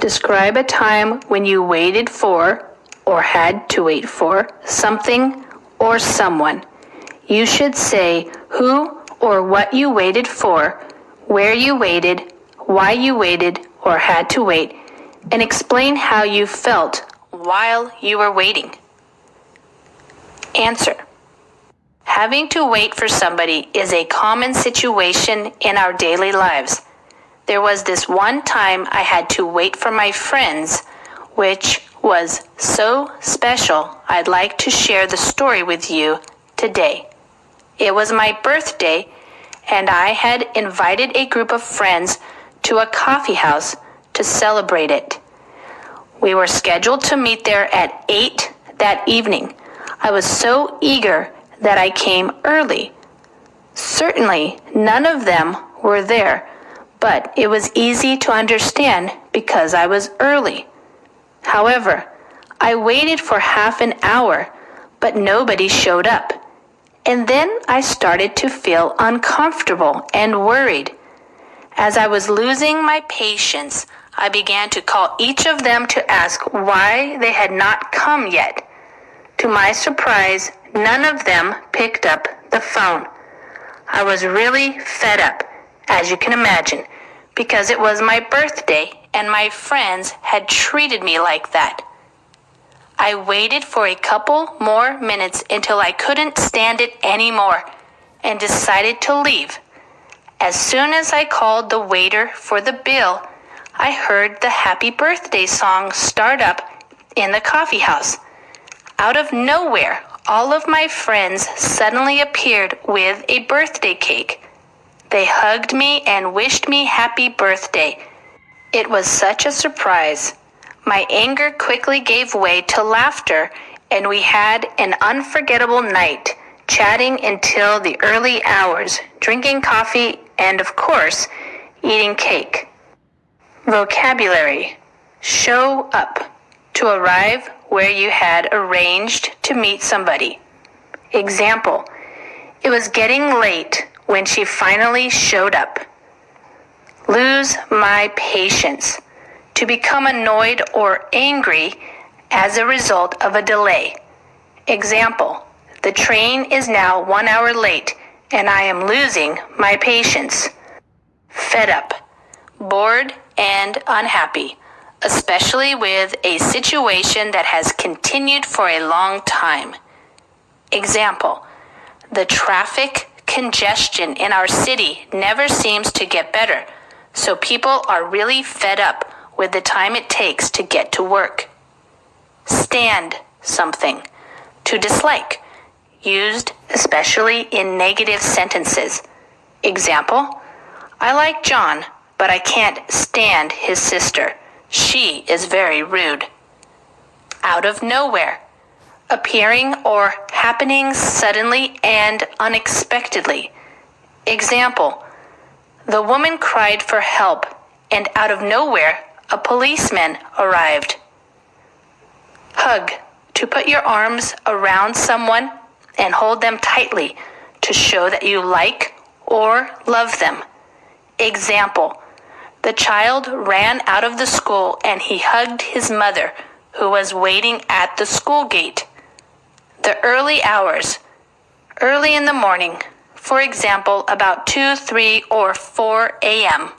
Describe a time when you waited for, or had to wait for, something or someone. You should say who or what you waited for, where you waited, why you waited or had to wait, and explain how you felt while you were waiting. Answer. Having to wait for somebody is a common situation in our daily lives. There was this one time I had to wait for my friends, which was so special I'd like to share the story with you today. It was my birthday, and I had invited a group of friends to a coffee house to celebrate it. We were scheduled to meet there at 8 that evening. I was so eager that I came early. Certainly, none of them were there, but it was easy to understand because I was early. However, I waited for half an hour, but nobody showed up. And then I started to feel uncomfortable and worried. As I was losing my patience, I began to call each of them to ask why they had not come yet. To my surprise, none of them picked up the phone. I was really fed up, as you can imagine, because it was my birthday and my friends had treated me like that. I waited for a couple more minutes until I couldn't stand it anymore and decided to leave. As soon as I called the waiter for the bill, I heard the happy birthday song start up in the coffee house. Out of nowhere, all of my friends suddenly appeared with a birthday cake. They hugged me and wished me happy birthday. It was such a surprise. My anger quickly gave way to laughter, and we had an unforgettable night, chatting until the early hours, drinking coffee, and of course, eating cake. Vocabulary. Show up. To arrive where you had arranged to meet somebody. Example. It was getting late when she finally showed up. Lose my patience. To become annoyed or angry as a result of a delay. Example, the train is now 1 hour late and I am losing my patience. Fed up, bored and unhappy, especially with a situation that has continued for a long time. Example, the traffic congestion in our city never seems to get better, so people are really fed up with the time it takes to get to work. Stand something. To dislike. Used especially in negative sentences. Example, I like John, but I can't stand his sister. She is very rude. Out of nowhere. Appearing or happening suddenly and unexpectedly. Example, the woman cried for help, and out of nowhere, a policeman arrived. Hug. To put your arms around someone and hold them tightly to show that you like or love them. Example, the child ran out of the school and he hugged his mother, who was waiting at the school gate. The early hours. Early in the morning. For example, about 2, 3, or 4 a.m.